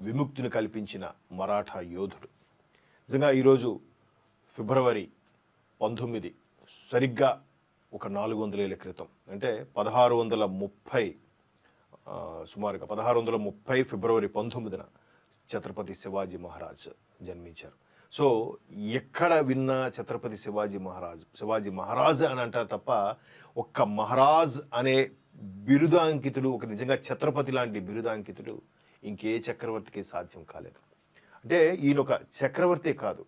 విముక్తిని కల్పించిన మరాఠా యోధుడు. నిజంగా ఈరోజు ఫిబ్రవరి 19 సరిగ్గా ఒక 400 ఏళ్ల క్రితం, అంటే 1630 సుమారుగా 1630 ఫిబ్రవరి 19న ఛత్రపతి శివాజీ మహారాజ్ జన్మించారు. సో ఎక్కడ విన్నా ఛత్రపతి శివాజీ మహారాజ్ అని అంటారు తప్ప ఒక్క మహారాజ్ అనే బిరుదాంకితుడు, ఒక నిజంగా ఛత్రపతి లాంటి బిరుదాంకితుడు ఇంకే చక్రవర్తికి సాధ్యం కాలేదు. అంటే ఈయన ఒక చక్రవర్తి కాదు,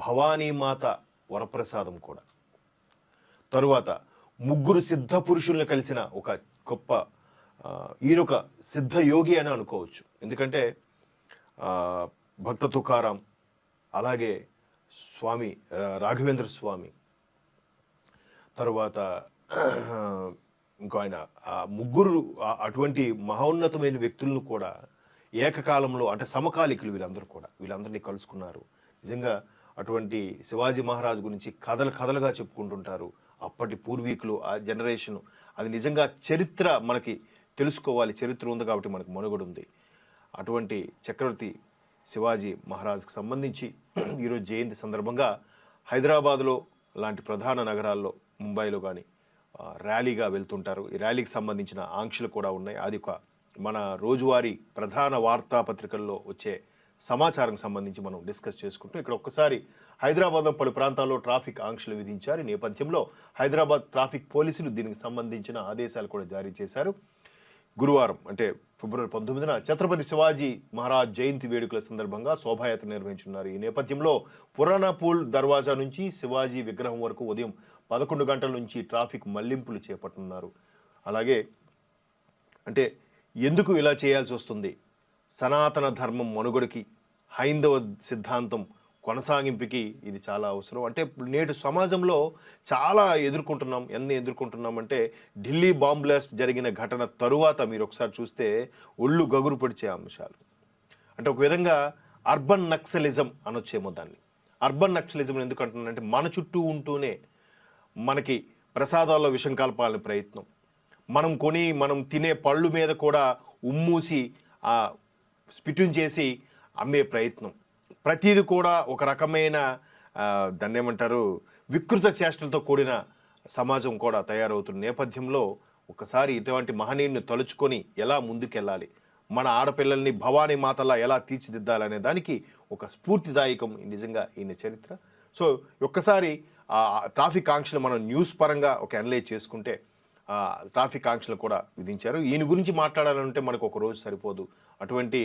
భవానీమాత వరప్రసాదం కూడా. తరువాత ముగ్గురు సిద్ధ పురుషుల్ని కలిసిన ఒక గొప్ప ఈయన ఒక సిద్ధ యోగి అని అనుకోవచ్చు. ఎందుకంటే భక్త తుకారాం, అలాగే స్వామి రాఘవేంద్ర స్వామి, తరువాత ఇంకో ఆయన, ముగ్గురు అటువంటి మహోన్నతమైన వ్యక్తులను కూడా ఏకకాలంలో, అంటే సమకాలికులు వీళ్ళందరినీ కలుసుకున్నారు. నిజంగా అటువంటి శివాజీ మహారాజ్ గురించి కథలుగా చెప్పుకుంటుంటారు అప్పటి పూర్వీకులు, ఆ జనరేషన్. అది నిజంగా చరిత్ర మనకి తెలుసుకోవాలి, చరిత్ర ఉంది కాబట్టి మనకు మనుగడ ఉంది. అటువంటి చక్రవర్తి శివాజీ మహారాజ్కి సంబంధించి ఈరోజు జయంతి సందర్భంగా హైదరాబాద్లో లాంటి ప్రధాన నగరాల్లో, ముంబైలో కానీ ర్యాలీగా వెళ్తుంటారు. ఈ ర్యాలీకి సంబంధించిన ఆంక్షలు కూడా ఉన్నాయి. అది ఒక మన రోజువారీ ప్రధాన వార్తాపత్రికల్లో వచ్చే సమాచారం సంబంధించి మనం డిస్కస్ చేసుకుంటూ, ఇక్కడ ఒక్కసారి హైదరాబాద్లో పలు ప్రాంతాల్లో ట్రాఫిక్ ఆంక్షలు విధించారు. ఈ నేపథ్యంలో హైదరాబాద్ ట్రాఫిక్ పోలీసులు దీనికి సంబంధించిన ఆదేశాలు కూడా జారీ చేశారు. గురువారం అంటే ఫిబ్రవరి 19న ఛత్రపతి శివాజీ మహారాజ్ జయంతి వేడుకల సందర్భంగా శోభాయాత్ర నిర్వహించున్నారు. ఈ నేపథ్యంలో పురాణాపూల్ దర్వాజా నుంచి శివాజీ విగ్రహం వరకు ఉదయం 11 గంటల నుంచి ట్రాఫిక్ మళ్లింపులు చేపట్టనున్నారు. అలాగే అంటే ఎందుకు ఇలా చేయాల్సి వస్తుంది? సనాతన ధర్మం మనుగడకి, హైందవ సిద్ధాంతం కొనసాగింపుకి ఇది చాలా అవసరం. అంటే నేటి సమాజంలో చాలా ఎన్ని ఎదుర్కొంటున్నామంటే, ఢిల్లీ బాంబ్ బ్లాస్ట్ జరిగిన ఘటన తరువాత మీరు ఒకసారి చూస్తే ఒళ్ళు గగురు పొడిచే అంశాలు. అంటే ఒక విధంగా అర్బన్ నక్సలిజం అనొచ్చేమో దాన్ని. అర్బన్ నక్సలిజం ఎందుకు అంటున్నానంటే, మన చుట్టూ ఉంటూనే మనకి ప్రసాదాల్లో విషం కలపాలని ప్రయత్నం, మనం తినే పళ్ళు మీద కూడా ఉమ్మూసి స్పిట్యూన్ చేసి అమ్మే ప్రయత్నం, ప్రతిది కూడా ఒక రకమైన దాన్ని ఏమంటారు, వికృత చేష్టలతో కూడిన సమాజం కూడా తయారవుతున్న నేపథ్యంలో ఒకసారి ఇటువంటి మహనీయుని తలుచుకొని ఎలా ముందుకెళ్ళాలి, మన ఆడపిల్లల్ని భవానీ మాతలా ఎలా తీర్చిదిద్దాలనే దానికి ఒక స్ఫూర్తిదాయకం నిజంగా ఈయన చరిత్ర. సో ఒక్కసారి ట్రాఫిక్ ఆంక్షలు మనం న్యూస్ పరంగా ఒక అనలైజ్ చేసుకుంటే ట్రాఫిక్ ఆంక్షలు కూడా విధించారు. ఈయన గురించి మాట్లాడాలంటే మనకు ఒక రోజు సరిపోదు. అటువంటి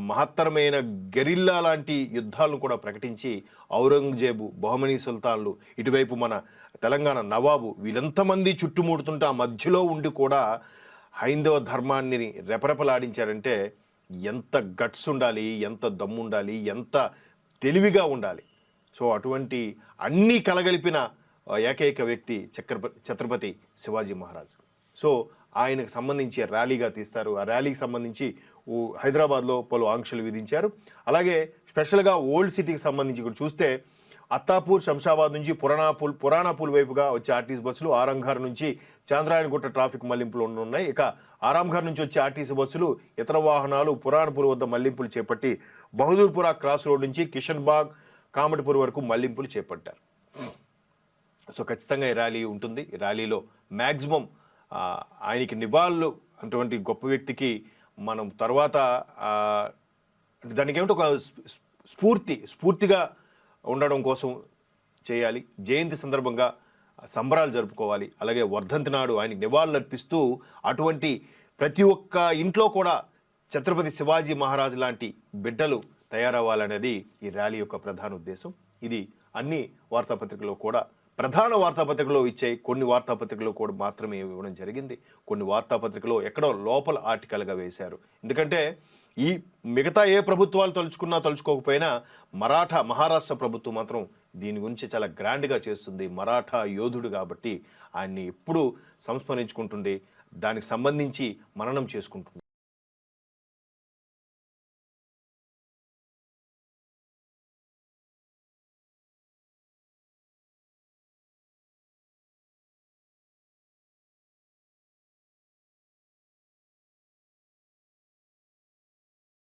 మహత్తరమైన గెరిల్లా లాంటి యుద్ధాలను కూడా ప్రకటించి ఔరంగజేబు, బహమనీ సుల్తాన్లు, ఇటువైపు మన తెలంగాణ నవాబు, వీళ్ళంతమంది చుట్టుముడుతుంటే ఆ మధ్యలో ఉండి కూడా హైందవ ధర్మాన్ని రెపరెపలాడించారంటే ఎంత గట్స్ ఉండాలి, ఎంత దమ్ము ఉండాలి, ఎంత తెలివిగా ఉండాలి. సో అటువంటి అన్నీ కలగలిపిన ఏకైక వ్యక్తి ఛత్రపతి శివాజీ మహారాజ్. సో ఆయనకు సంబంధించి ర్యాలీగా తీస్తారు. ఆ ర్యాలీకి సంబంధించి హైదరాబాద్లో పలు ఆంక్షలు విధించారు. అలాగే స్పెషల్గా ఓల్డ్ సిటీకి సంబంధించి కూడా చూస్తే అత్తాపూర్, శంషాబాద్ నుంచి పురాణాపూల్ వైపుగా వచ్చే ఆర్టీసీ బస్సులు, ఆరంఘర్ నుంచి చాంద్రాయణగుట్ట ట్రాఫిక్ మళ్లింపులు ఉన్నాయి. ఇక ఆరాంఘర్ నుంచి వచ్చే ఆర్టీసీ బస్సులు, ఇతర వాహనాలు పురాణపూర్ వద్ద మళ్లింపులు చేపట్టి బహదూర్పురా క్రాస్ రోడ్ నుంచి కిషన్ బాగ్, కామటిపూర్ వరకు మళ్లింపులు చేపట్టారు. సో ఖచ్చితంగా ఈ ర్యాలీ ఉంటుంది. ఈ ర్యాలీలో మ్యాక్సిమం ఆయనకి నివాళులు, అటువంటి గొప్ప వ్యక్తికి మనం తర్వాత దానికి ఏమిటి ఒక స్ఫూర్తిగా ఉండడం కోసం చేయాలి. జయంతి సందర్భంగా సంబరాలు జరుపుకోవాలి. అలాగే వర్ధంతి నాడు ఆయనకి నివాళులు అర్పిస్తూ అటువంటి ప్రతి ఒక్క ఇంట్లో కూడా ఛత్రపతి శివాజీ మహారాజ్ లాంటి బిడ్డలు తయారవ్వాలనేది ఈ ర్యాలీ యొక్క ప్రధాన ఉద్దేశం. ఇది అన్ని వార్తాపత్రికల్లో కూడా, ప్రధాన వార్తాపత్రికలో ఇచ్చే కొన్ని వార్తాపత్రికలు కూడా మాత్రమే ఇవ్వడం జరిగింది. కొన్ని వార్తాపత్రికలో ఎక్కడో లోపల ఆర్టికల్గా వేశారు. ఎందుకంటే ఈ మిగతా ఏ ప్రభుత్వాలు తలుచుకోకపోయినా మహారాష్ట్ర ప్రభుత్వం మాత్రం దీని గురించి చాలా గ్రాండ్గా చేస్తుంది. మరాఠా యోధుడు కాబట్టి ఆయన్ని ఎప్పుడూ సంస్మరించుకుంటుంది, దానికి సంబంధించి మననం చేసుకుంటుంది.